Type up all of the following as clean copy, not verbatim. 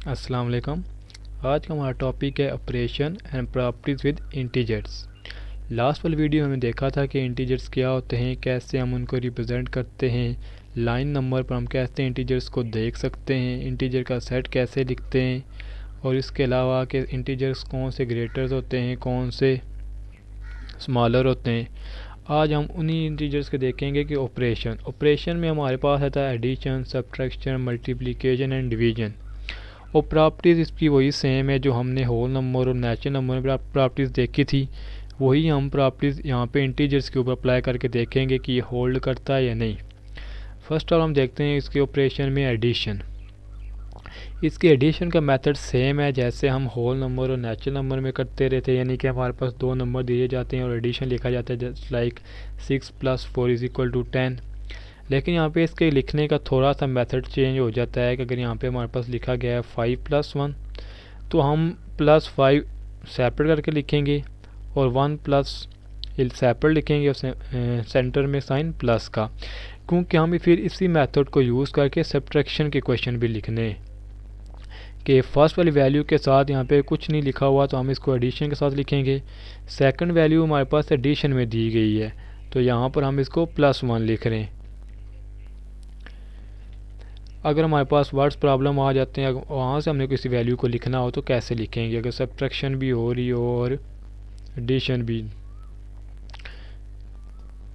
अस्सलाम वालेकुम। आज का हमारा टॉपिक है operation and properties with integers. Last वाली वीडियो में हमने देखा था कि इंटीजर्स क्या होते हैं, कैसे हम उनको रिप्रेजेंट करते हैं, लाइन नंबर पर हम कैसे इंटीजर्स को देख सकते हैं, इंटीजर का सेट कैसे लिखते हैं, और इसके अलावा कि इंटीजर्स कौन से ग्रेटर्स होते हैं, कौन से स्मॉलर होते हैं। आज हम उन्हीं इंटीजर्स के देखेंगे कि ऑपरेशन में हमारे पास आता है addition, subtraction, multiplication and division. और प्रॉपर्टीज़ इसकी वही सेम है जो हमने होल नंबर और नेचुरल नंबर में प्रॉपर्टीज़ देखी थी, वही हम प्रॉपर्टीज़ यहाँ पे इंटीजर्स के ऊपर अप्लाई करके देखेंगे कि ये होल्ड करता है या नहीं। फर्स्ट ऑफ हम देखते हैं इसके ऑपरेशन में एडिशन। इसके एडिशन का मेथड सेम है जैसे हम होल नंबर और नेचुरल नंबर में करते रहते हैं, यानी कि हमारे पास दो नंबर दिए जाते हैं और एडिशन लिखा जाता है जस्ट लाइक 6 + 4 = 10। लेकिन यहाँ पे इसके लिखने का थोड़ा सा मेथड चेंज हो जाता है कि अगर यहाँ पे हमारे पास लिखा गया है 5 + 1, तो हम +5 सेपरेट करके लिखेंगे और 1 प्लस सेपरेट लिखेंगे और सेंटर में साइन प्लस का, क्योंकि हमें फिर इसी मेथड को यूज़ करके सब्ट्रैक्शन के क्वेश्चन भी लिखने हैं कि फर्स्ट वाली वैल्यू के साथ यहाँ पे कुछ नहीं लिखा हुआ तो हम इसको एडिशन के साथ लिखेंगे। सेकंड वैल्यू हमारे पास एडिशन में दी गई है तो यहाँ पर हम इसको +1 लिख रहे हैं। अगर हमारे पास वर्ड्स प्रॉब्लम आ जाते हैं, वहाँ से हमने किसी वैल्यू को लिखना हो तो कैसे लिखेंगे अगर सब्ट्रैक्शन भी हो रही हो और एडिशन भी।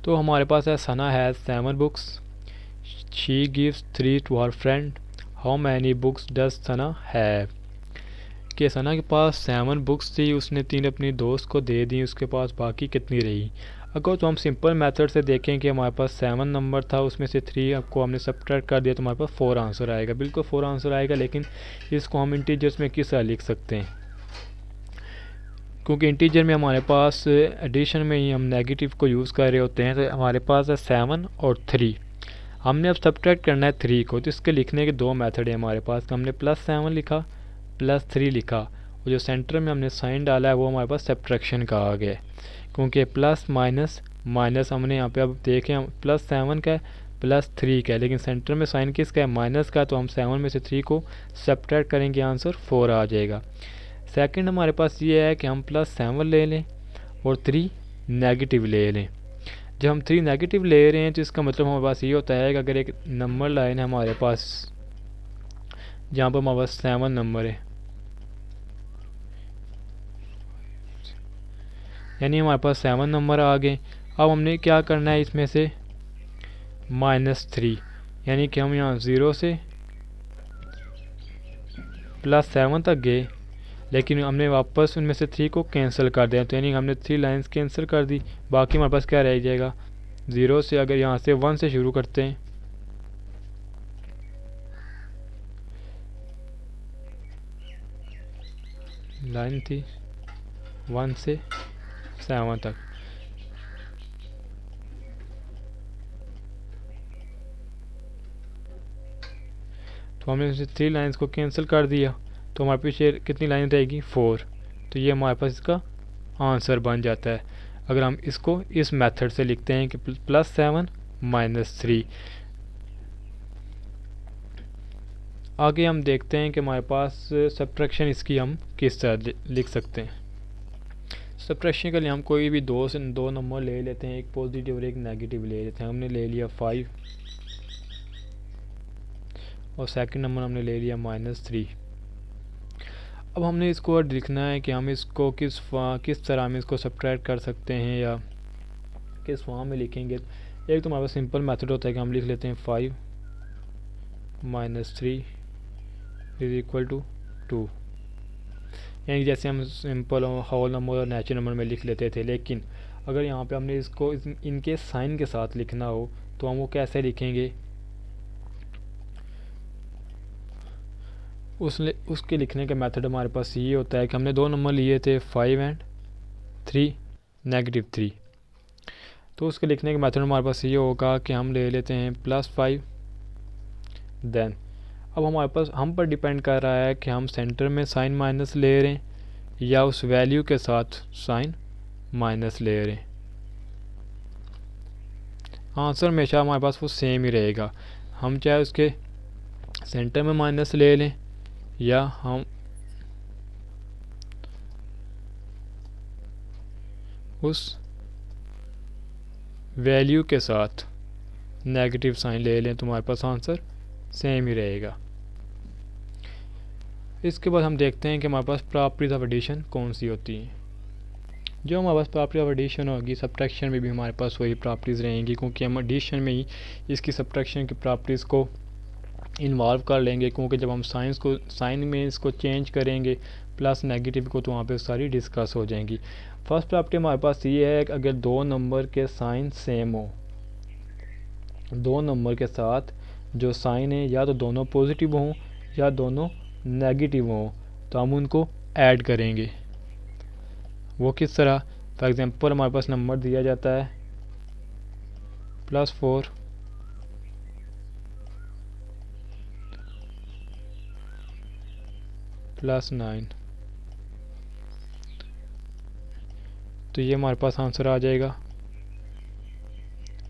तो हमारे पास है Sana has 7 books, she gives 3 to her friend, how many books does Sana have. कि सना के पास 7 बुक्स थी, उसने 3 अपनी दोस्त को दे दी, उसके पास बाकी कितनी रही। अगर तो हम सिंपल मेथड से देखें कि हमारे पास 7 नंबर था, उसमें से 3 आपको हमने सब्ट्रैक्ट कर दिया तो हमारे पास 4 आंसर आएगा, बिल्कुल 4 आंसर आएगा। लेकिन इसको हम इंटीजर्स में किस तरह लिख सकते हैं, क्योंकि इंटीजर में हमारे पास एडिशन में ही हम नेगेटिव को यूज़ कर रहे होते हैं। तो हमारे पास है 7 और 3, हमने अब सब्ट्रैक्ट करना है 3 को। तो इसके लिखने के दो मेथड है हमारे पास, तो हमने +7 लिखा, +3 लिखा, और जो सेंटर में हमने साइन डाला है वो हमारे पास सब्ट्रैक्शन का आ गया, क्योंकि प्लस माइनस माइनस हमने यहाँ पे अब देखें हम +7 का है, +3 का है, लेकिन सेंटर में साइन किसका है, माइनस का। तो हम 7 में से 3 को सब्ट्रैक्ट करेंगे, आंसर 4 आ जाएगा। सेकंड हमारे पास ये है कि हम +7 ले लें और 3 नेगेटिव ले लें। जब हम 3 नेगेटिव ले रहे हैं तो इसका मतलब हमारे पास ये होता है कि अगर एक नंबर लाइन है हमारे पास जहाँ पर हमारे पास 7 नंबर है, यानी हमारे पास 7 नंबर आ गए। अब हमने क्या करना है, इसमें से -3, यानी कि हम यहाँ 0 से +7 तक गए, लेकिन हमने वापस उनमें से 3 को कैंसिल कर दिया। तो यानी हमने 3 लाइंस कैंसिल कर दी, बाकी हमारे पास क्या रह जाएगा 0 से। अगर यहाँ से 1 से शुरू करते हैं, लाइन थी 1 से 7 तक, तो हमने उसे 3 लाइंस को कैंसिल कर दिया, तो हमारे पीछे कितनी लाइन रहेगी 4। तो ये हमारे पास इसका आंसर बन जाता है अगर हम इसको इस मेथड से लिखते हैं कि +7 -3। आगे हम देखते हैं कि हमारे पास सब्ट्रैक्शन इसकी हम किस तरह लिख सकते हैं। सब्ट्रैक्शन के लिए हम कोई भी दो नंबर ले लेते हैं, एक पॉजिटिव और एक नेगेटिव ले लेते हैं। हमने ले लिया 5 और सेकंड नंबर हमने ले लिया -3। अब हमने इसको लिखना है कि हम इसको किस तरह हम इसको सब्ट्रैक्ट कर सकते हैं या किस फॉर्म में लिखेंगे। एक तो हमारे पास सिंपल मेथड होता है कि हम लिख लेते हैं 5 - 3 = 2, यानी जैसे हम सिंपल होल नंबर और नेचुरल नंबर में लिख लेते थे। लेकिन अगर यहाँ पे हमने इसको इनके साइन के साथ लिखना हो तो हम वो कैसे लिखेंगे, उसके लिखने का मेथड हमारे पास ये होता है कि हमने दो नंबर लिए थे 5 और 3 -3। तो उसके लिखने का मेथड हमारे पास ये होगा कि हम ले लेते हैं +5 देन। अब हमारे पास हम पर डिपेंड कर रहा है कि हम सेंटर में साइन माइनस ले रहे हैं या उस वैल्यू के साथ साइन माइनस ले रहे हैं। आंसर हमेशा हमारे पास वो सेम ही रहेगा, हम चाहे उसके सेंटर में माइनस ले लें या हम उस वैल्यू के साथ नेगेटिव साइन ले लें तो हमारे पास आंसर सेम ही रहेगा। इसके बाद हम देखते हैं कि हमारे पास प्रॉपर्टीज ऑफ एडिशन कौन सी होती हैं। जो हमारे पास प्रॉपर्टी ऑफ एडिशन होगी, सब्ट्रैक्शन में भी हमारे पास वही प्रॉपर्टीज़ रहेंगी, क्योंकि हम एडिशन में ही इसकी सब्ट्रैक्शन की प्रॉपर्टीज़ को इन्वॉल्व कर लेंगे, क्योंकि जब हम साइन में इसको चेंज करेंगे प्लस नेगेटिव को, तो वहाँ पे सारी डिस्कस हो जाएंगी। फर्स्ट प्रॉपर्टी हमारे पास ये है कि अगर दो नंबर के साइन सेम हो, दो नंबर के साथ जो साइन है या तो दोनों पॉजिटिव हों या दोनों नेगेटिव हों, तो हम उनको ऐड करेंगे। वो किस तरह? फॉर एग्जांपल हमारे पास नंबर दिया जाता है +4 +9, तो ये हमारे पास आंसर आ जाएगा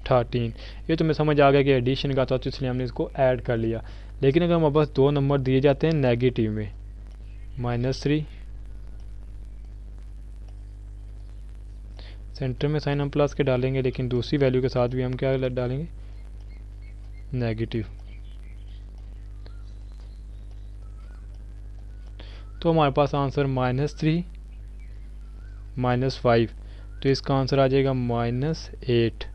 13। ये तो मैं समझ आ गया कि एडिशन का था, तो इसलिए हमने इसको ऐड कर लिया। लेकिन अगर हमारे पास दो नंबर दिए जाते हैं नेगेटिव में, -3, सेंटर में साइन हम प्लस के डालेंगे, लेकिन दूसरी वैल्यू के साथ भी हम क्या डालेंगे? नेगेटिव। तो हमारे पास आंसर -3 -5, तो इसका आंसर आ जाएगा -8।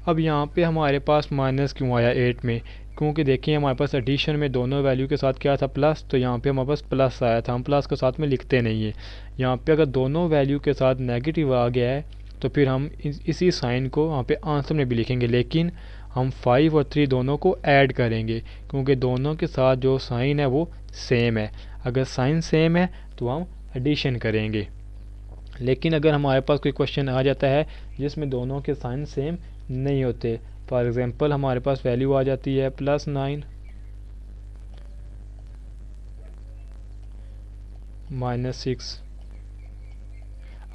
अब यहाँ पे हमारे पास माइनस क्यों आया 8 में? क्योंकि देखिए हमारे पास एडिशन में दोनों वैल्यू के साथ क्या था? प्लस, तो यहाँ पे हमारे पास प्लस आया था, हम प्लस के साथ में लिखते नहीं है। यहाँ पे अगर दोनों वैल्यू के साथ नेगेटिव आ गया है तो फिर हम इसी साइन को वहाँ पे आंसर में भी लिखेंगे, लेकिन हम 5 और 3 दोनों को ऐड करेंगे, क्योंकि दोनों के साथ जो साइन है वो सेम है। अगर साइन सेम है तो हम एडिशन करेंगे। लेकिन अगर हमारे पास कोई क्वेश्चन आ जाता है जिसमें दोनों के साइन सेम नहीं होते, फॉर एग्जांपल हमारे पास वैल्यू आ जाती है +9 -6।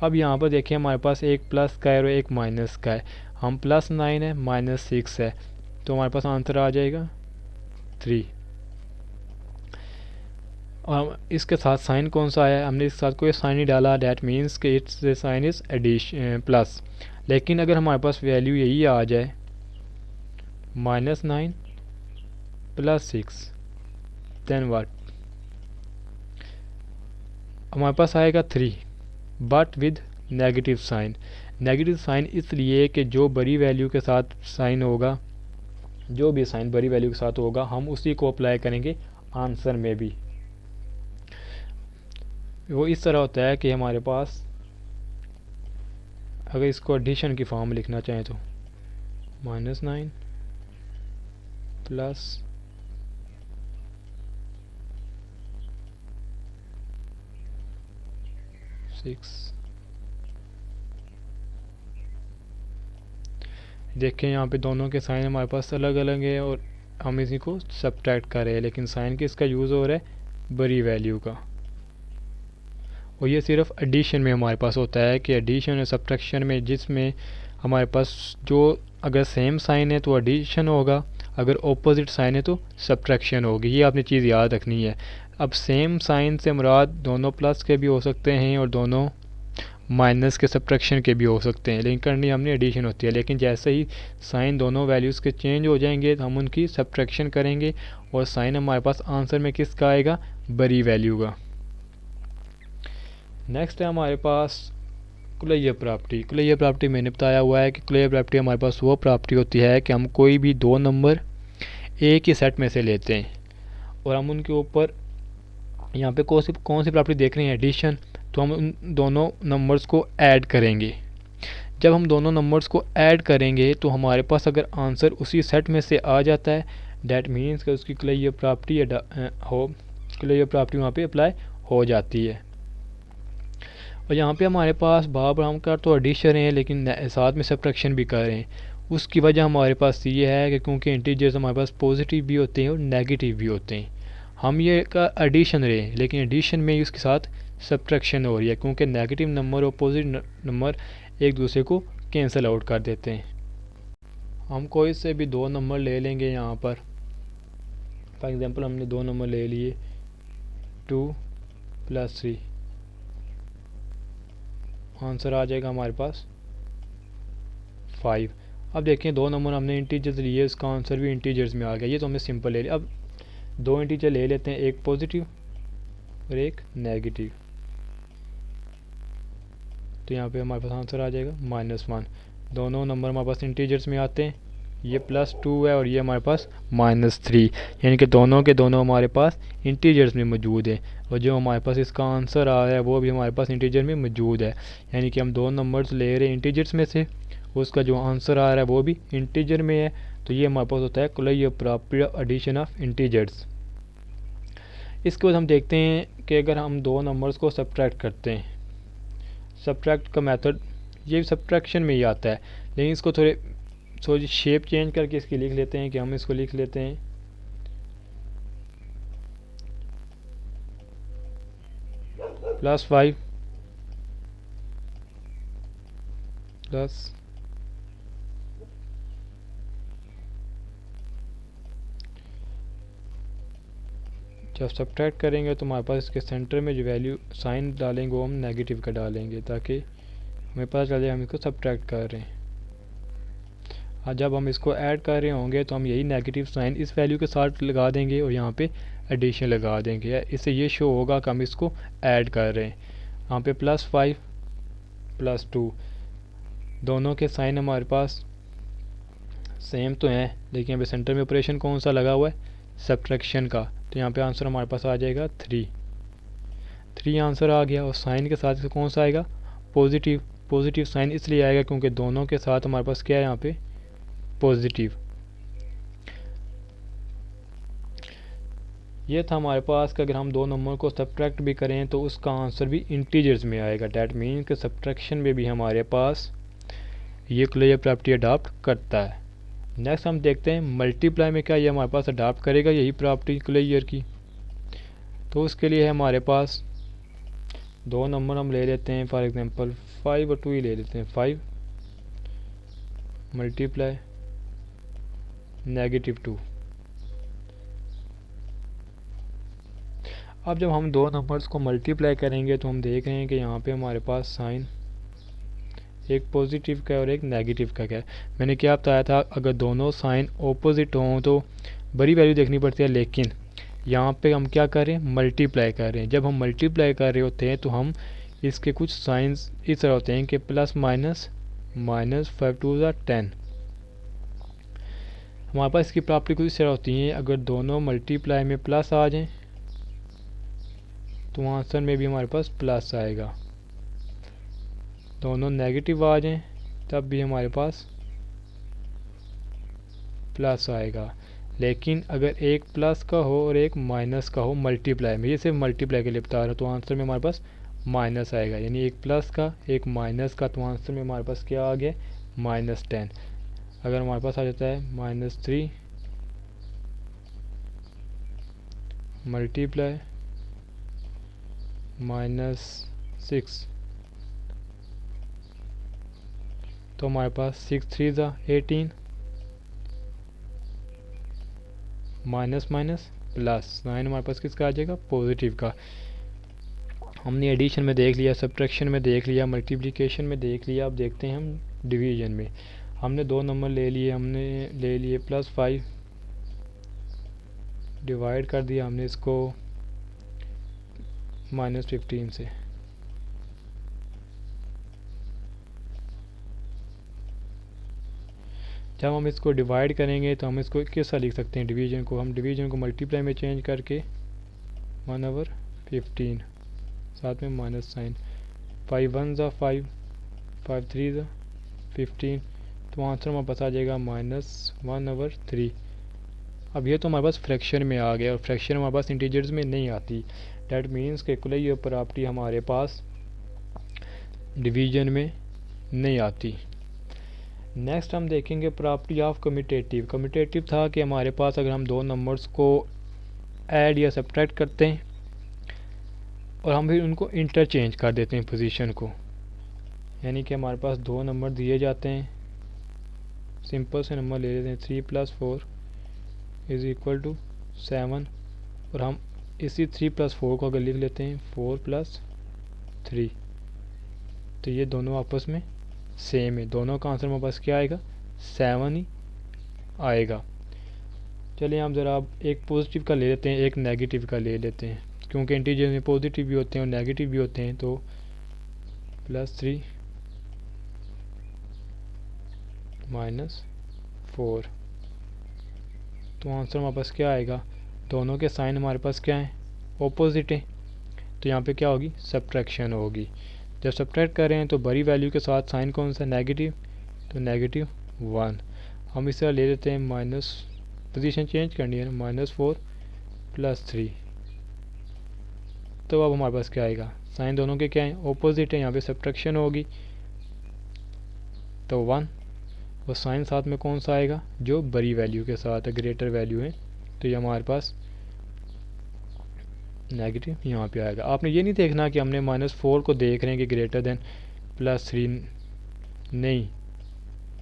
अब यहाँ पर देखिए हमारे पास एक प्लस का है और एक माइनस का है, हम +9 है -6 है, तो हमारे पास आंसर आ जाएगा 3। और इसके साथ साइन कौन सा आया? हमने इसके साथ कोई साइन नहीं डाला, डैट मीन्स कि its sign is addition plus. लेकिन अगर हमारे पास वैल्यू यही आ जाए -9 +6, देन व्हाट? हमारे पास आएगा 3 but with negative sign. Negative sign इसलिए कि जो बड़ी वैल्यू के साथ साइन होगा, जो भी साइन बड़ी वैल्यू के साथ होगा, हम उसी को अप्लाई करेंगे आंसर में भी। वो इस तरह होता है कि हमारे पास अगर इसको एडिशन की फॉर्म में लिखना चाहें तो -9 +6, देखें यहाँ पे दोनों के साइन हमारे पास अलग अलग है और हम इसी को सब्ट्रैक्ट कर रहे हैं, लेकिन साइन किसका यूज़ हो रहा है? बड़ी वैल्यू का। और ये सिर्फ एडिशन में हमारे पास होता है कि एडिशन और सब्ट्रैक्शन में, जिसमें हमारे पास जो अगर सेम साइन है तो एडिशन होगा, अगर ऑपोजिट साइन है तो सब्ट्रैक्शन होगी। ये आपने चीज़ याद रखनी है। अब सेम साइन से मुराद दोनों प्लस के भी हो सकते हैं और दोनों माइनस के सब्ट्रैक्शन के भी हो सकते हैं, लेकिन करनी हमने एडिशन होती है। लेकिन जैसे ही साइन दोनों वैल्यूज़ के चेंज हो जाएंगे तो हम उनकी सब्ट्रैक्शन करेंगे और साइन हमारे पास आंसर में किसका आएगा? बड़ी वैल्यू का। नेक्स्ट है हमारे पास कुलैया प्रॉपर्टी। कुलैया प्रॉपर्टी मैंने बताया हुआ है कि कुलैया प्रॉपर्टी हमारे पास वो प्रॉपर्टी होती है कि हम कोई भी दो नंबर एक ही सेट में से लेते हैं और हम उनके ऊपर, यहाँ पे कौन सी प्रॉपर्टी देख रहे हैं? एडिशन। तो हम उन दोनों नंबर्स को ऐड करेंगे। जब हम दोनों नंबर्स को ऐड करेंगे तो हमारे पास अगर आंसर उसी सेट में से आ जाता है, डैट मीन्स कि उसकी कुलैया प्रॉपर्टी कुलैया प्रॉपर्टी वहाँ पे अप्लाई हो जाती है। और यहाँ पे हमारे पास बार हम कर तो एडिशन है, लेकिन साथ में सब्ट्रैक्शन भी कर रहे हैं। उसकी वजह हमारे पास ये है कि क्योंकि इंटीजर्स हमारे पास पॉजिटिव भी होते हैं और नेगेटिव भी होते हैं, हम ये का एडिशन रहे हैं, लेकिन एडिशन में उसके साथ सब्ट्रैक्शन हो रही है, क्योंकि नेगेटिव नंबर और पॉजिटिव नंबर एक दूसरे को कैंसिल आउट कर देते हैं। हम कोई से भी दो नंबर ले लेंगे यहाँ पर फॉर एग्जांपल हमने दो नंबर ले लिए 2 + 3, आंसर आ जाएगा हमारे पास 5। अब देखें दो नंबर हमने इंटीजर्स लिए, इसका आंसर भी इंटीजर्स में आ गया। ये तो हमने सिंपल ले लिया। अब दो इंटीजर ले लेते हैं, एक पॉजिटिव और एक नेगेटिव, तो यहाँ पे हमारे पास आंसर आ जाएगा -1। दोनों नंबर हमारे पास इंटीजर्स में आते हैं, ये +2 है और ये हमारे पास -3, यानी कि दोनों के दोनों हमारे पास इंटीजर्स में मौजूद है, और जो हमारे पास इसका आंसर आ रहा है वो भी हमारे पास इंटीजर में मौजूद है। यानी कि हम दो नंबर्स ले रहे हैं इंटीजर्स में से, उसका जो आंसर आ रहा है वो भी इंटीजर में है, तो ये हमारे पास होता है collegial property of addition of integers. इसके बाद हम देखते हैं कि अगर हम दो नंबर्स को सब्ट्रैक्ट करते हैं, सब्ट्रैक्ट का मेथड ये सब्ट्रैक्शन में ही आता है, लेकिन इसको थोड़ी शेप चेंज करके इसकी लिख लेते हैं कि हम इसको लिख लेते हैं +5 प्लस जब सब्ट्रैक्ट करेंगे तो हमारे पास इसके सेंटर में जो वैल्यू साइन डालेंगे वो हम नेगेटिव का डालेंगे, ताकि हमें पता चल जाए हम इसको सब्ट्रैक्ट कर रहे हैं। और जब हम इसको ऐड कर रहे होंगे तो हम यही नेगेटिव साइन इस वैल्यू के साथ लगा देंगे और यहाँ पे एडिशन लगा देंगे, इससे ये शो होगा कि हम इसको ऐड कर रहे हैं। यहाँ पे +5 + 2 दोनों के साइन हमारे पास सेम तो हैं, लेकिन यहाँ पे सेंटर में ऑपरेशन कौन सा लगा हुआ है, सब्ट्रैक्शन का, तो यहाँ पे आंसर हमारे पास आ जाएगा 3 आंसर आ गया। और साइन के साथ कौन सा आएगा, पॉजिटिव साइन इसलिए आएगा क्योंकि दोनों के साथ हमारे पास क्या है यहाँ पे पॉजिटिव। ये था हमारे पास कि अगर हम दो नंबर को सब्ट्रैक्ट भी करें तो उसका आंसर भी इंटीजर्स में आएगा। डैट मीन कि सब्ट्रैक्शन में भी हमारे पास ये क्लोजर प्रॉपर्टी अडॉप्ट करता है। नेक्स्ट हम देखते हैं मल्टीप्लाई में क्या ये हमारे पास अडॉप्ट करेगा यही प्रॉपर्टी क्लोजर की। तो उसके लिए हमारे पास दो नंबर हम ले लेते हैं, फॉर एग्जांपल 5 और 2 ही ले लेते हैं। 5 मल्टीप्लाई -2। अब जब हम दो नंबर्स को मल्टीप्लाई करेंगे तो हम देख रहे हैं कि यहाँ पे हमारे पास साइन एक पॉजिटिव का और एक नेगेटिव का है। मैंने क्या बताया था, अगर दोनों साइन ऑपोजिट हों तो बड़ी वैल्यू देखनी पड़ती है, लेकिन यहाँ पे हम क्या कर रहे हैं, मल्टीप्लाई कर रहे हैं। जब हम मल्टीप्लाई कर रहे होते हैं तो हम इसके कुछ साइंस इस तरह होते हैं कि +- -5 2 10। हमारे पास इसकी प्रॉपर्टी कुछ इस तरह होती है, अगर दोनों मल्टीप्लाई में प्लस आ जाएं तो आंसर में भी हमारे पास प्लस आएगा, दोनों नेगेटिव आ जाएं तब भी हमारे पास प्लस आएगा। लेकिन अगर एक प्लस का हो और एक माइनस का हो मल्टीप्लाई में, ये सिर्फ मल्टीप्लाई के लिए बता रहा हूँ, तो आंसर में हमारे पास माइनस आएगा। यानी एक प्लस का एक माइनस का, तो आंसर में हमारे पास क्या आ गया, -10। अगर हमारे पास आ जाता है -3 मल्टीप्लाई -6, तो हमारे पास 6 3 18 माइनस प्लस 9 हमारे पास किसका आ जाएगा, पॉजिटिव का। हमने एडिशन में देख लिया, सब्ट्रैक्शन में देख लिया, मल्टीप्लिकेशन में देख लिया। अब देखते हैं हम डिवीजन में। हमने दो नंबर ले लिए, हमने ले लिए +5, डिवाइड कर दिया हमने इसको -15 से। जब हम इसको डिवाइड करेंगे तो हम इसको कैसा लिख सकते हैं, डिवीजन को, हम डिवीजन को मल्टीप्लाई में चेंज करके 1/15 साथ में माइनस साइन, 5 1 5 5 3 15, तो आंसर हमारे पास आ जाएगा -1/3। अब ये तो हमारे पास फ्रैक्शन में आ गया, और फ्रैक्शन हमारे पास इंटीजर्स में नहीं आती। डैट मीन्स के कोलेजियल प्रॉपर्टी हमारे पास डिवीजन में नहीं आती। नेक्स्ट हम देखेंगे प्रॉपर्टी ऑफ कम्यूटेटिव। कम्यूटेटिव था कि हमारे पास अगर हम दो नंबर्स को ऐड या सब्ट्रैक्ट करते हैं और हम भी उनको इंटरचेंज कर देते हैं पोजीशन को, यानी कि हमारे पास दो नंबर दिए जाते हैं, सिंपल से नंबर ले लेते हैं 3 + 4 = 7 और हम इसी 3 + 4 को अगर लिख लेते हैं 4 + 3, तो ये दोनों आपस में सेम है, दोनों का आंसर हमारे पास क्या आएगा 7 ही आएगा। चलिए हम ज़रा अब एक पॉजिटिव का ले लेते हैं, एक नेगेटिव का ले लेते हैं, क्योंकि इंटीजर में पॉजिटिव भी होते हैं और नेगेटिव भी होते हैं। तो +3 - 4, तो आंसर हमारे पास क्या आएगा, दोनों के साइन हमारे पास क्या है ऑपोजिट है, तो यहाँ पे क्या होगी सब्ट्रैक्शन होगी। जब सब्ट्रैक्ट कर रहे हैं तो बड़ी वैल्यू के साथ साइन कौन सा नेगेटिव, तो -1। हम इसे ले लेते हैं माइनस, पोजीशन चेंज करनी है -4 + 3, तो अब हमारे पास क्या आएगा, साइन दोनों के क्या है ऑपोजिट है, यहाँ पे सब्ट्रैक्शन होगी तो 1, और साइन साथ में कौन सा आएगा जो बड़ी वैल्यू के साथ है, ग्रेटर वैल्यू है, तो ये हमारे पास नेगेटिव यहाँ पे आएगा। आपने ये नहीं देखना कि हमने -4 को देख रहे हैं कि ग्रेटर देन +3, नहीं,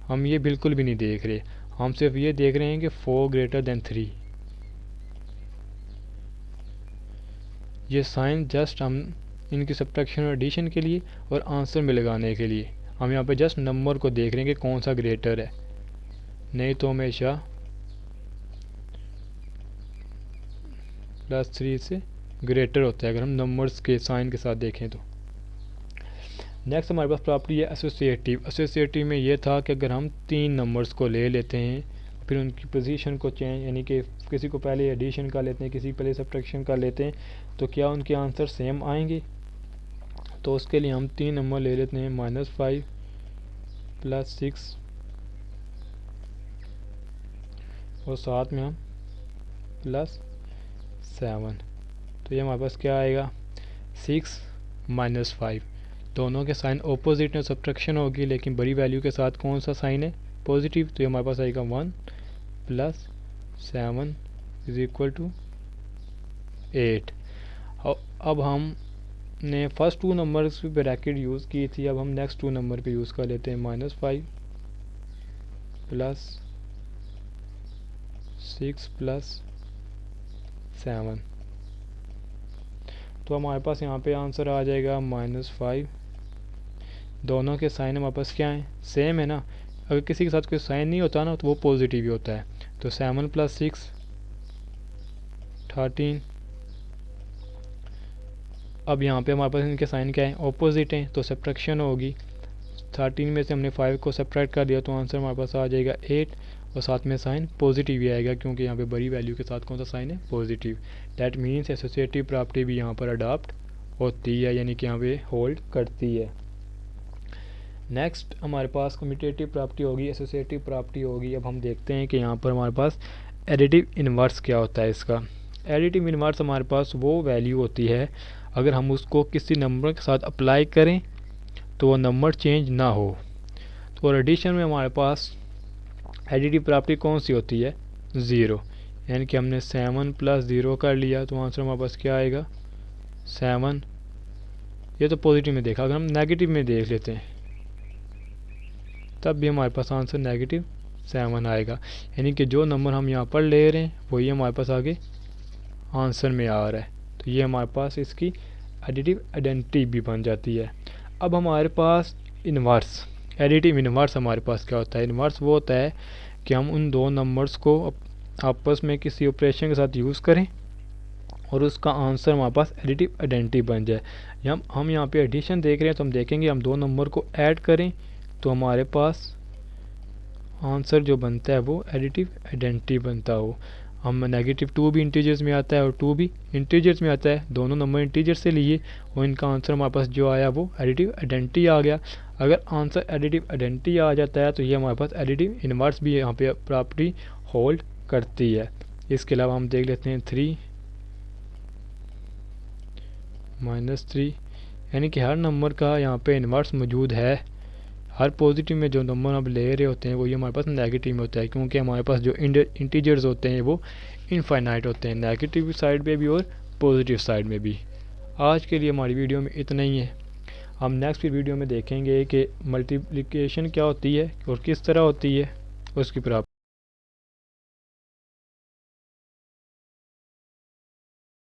हम ये बिल्कुल भी नहीं देख रहे, हम सिर्फ ये देख रहे हैं कि 4 > 3। ये साइन जस्ट हम इनकी सब्ट्रैक्शन और एडिशन के लिए और आंसर में लगाने के लिए, हम यहाँ पे जस्ट नंबर को देख रहे हैं कि कौन सा ग्रेटर है, नहीं तो हमेशा +3 से ग्रेटर होता है अगर हम नंबर्स के साइन के साथ देखें तो। नेक्स्ट हमारे पास प्रॉपर्टी है एसोसिएटिव। एसोसिएटिव में ये था कि अगर हम 3 नंबर्स को ले लेते हैं फिर उनकी पोजीशन को चेंज, यानी कि किसी को पहले एडिशन कर लेते हैं, किसी को पहले सब्ट्रैक्शन कर लेते हैं, तो क्या उनके आंसर सेम आएंगे। तो उसके लिए हम 3 नंबर ले लेते हैं -5 + 6 और साथ में हम +7, तो ये हमारे पास क्या आएगा 6 - 5, दोनों के साइन ऑपोजिट में सब्ट्रैक्शन होगी, लेकिन बड़ी वैल्यू के साथ कौन सा साइन है पॉजिटिव, तो ये हमारे पास आएगा 1 + 7 = 8। अब हमने फर्स्ट 2 नंबर्स पे ब्रैकेट यूज़ की थी, अब हम नेक्स्ट 2 नंबर पे यूज़ कर लेते हैं -5 + 6 + 7, तो हमारे पास यहाँ पे आंसर आ जाएगा -5। दोनों के साइन हमारे पास क्या है सेम है ना, अगर किसी के साथ कोई साइन नहीं होता ना तो वो पॉजिटिव ही होता है, तो 7 + 6 13। अब यहाँ पे हमारे पास इनके साइन क्या है ऑपोजिट हैं, तो सब्ट्रैक्शन होगी, 13 में से हमने 5 को सब्ट्रैक्ट कर दिया तो आंसर हमारे पास आ जाएगा 8, और साथ में साइन पॉजिटिव ही आएगा क्योंकि यहाँ पे बड़ी वैल्यू के साथ कौन सा साइन है positive. That means associative property भी यहाँ पर अडॉप्ट होती है, यानी कि यहाँ पे होल्ड करती है। नेक्स्ट हमारे पास कम्यूटेटिव प्रॉपर्टी होगी, एसोसिएटिव प्रॉपर्टी होगी। अब हम देखते हैं कि यहाँ पर हमारे पास एडिटिव इन्वर्स क्या होता है इसका। एडिटिव इन्वर्स हमारे पास वो वैल्यू होती है अगर हम उसको किसी नंबर के साथ अप्लाई करें तो वो नंबर चेंज ना हो। तो और एडिशन में हमारे पास एडिटिव प्रॉपर्टी कौन सी होती है 0, यानी कि हमने 7 + 0 कर लिया तो आंसर हमारे पास क्या आएगा 7। ये तो पॉजिटिव में देखा, अगर हम नेगेटिव में देख लेते हैं तब भी हमारे पास आंसर -7 आएगा, यानी कि जो नंबर हम यहाँ पर ले रहे हैं वही हमारे पास आगे आंसर में आ रहा है, तो ये हमारे पास इसकी एडिटिव आइडेंटिटी भी बन जाती है। अब हमारे पास इन्वर्स, एडिटिव इन्वर्स हमारे पास क्या होता है। इन्वर्स वो होता है कि हम उन दो नंबर्स को आपस में किसी ऑपरेशन के साथ यूज़ करें और उसका आंसर हमारे पास एडिटिव आइडेंटिटी बन जाए। हम यहाँ पे एडिशन देख रहे हैं तो हम देखेंगे हम दो नंबर को ऐड करें तो हमारे पास आंसर जो बनता है वो एडिटिव आइडेंटिटी बनता हो। हम -2 भी इंटीजर्स में आता है और 2 भी इंटीजर्स में आता है, दोनों नंबर इंटीजर से लिए और इनका आंसर हमारे पास जो आया वो एडिटिव आइडेंटिटी आ गया। अगर आंसर एडिटिव आइडेंटिटी आ जाता है तो ये हमारे पास एडिटिव इन्वर्स भी यहाँ पे प्रॉपर्टी होल्ड करती है। इसके अलावा हम देख लेते हैं 3 - 3, यानी कि हर नंबर का यहाँ पे इन्वर्स मौजूद है। हर पॉजिटिव में जो नंबर हम ले रहे होते हैं वो ये हमारे पास नेगेटिव में होता है, क्योंकि हमारे पास जो इंटीजर्स होते हैं वो इनफाइनाइट होते हैं, नेगेटिव साइड पे भी और पॉजिटिव साइड में भी। आज के लिए हमारी वीडियो में इतना ही है। हम नेक्स्ट वीडियो में देखेंगे कि मल्टीप्लिकेशन क्या होती है और किस तरह होती है, उसकी प्राप्ति।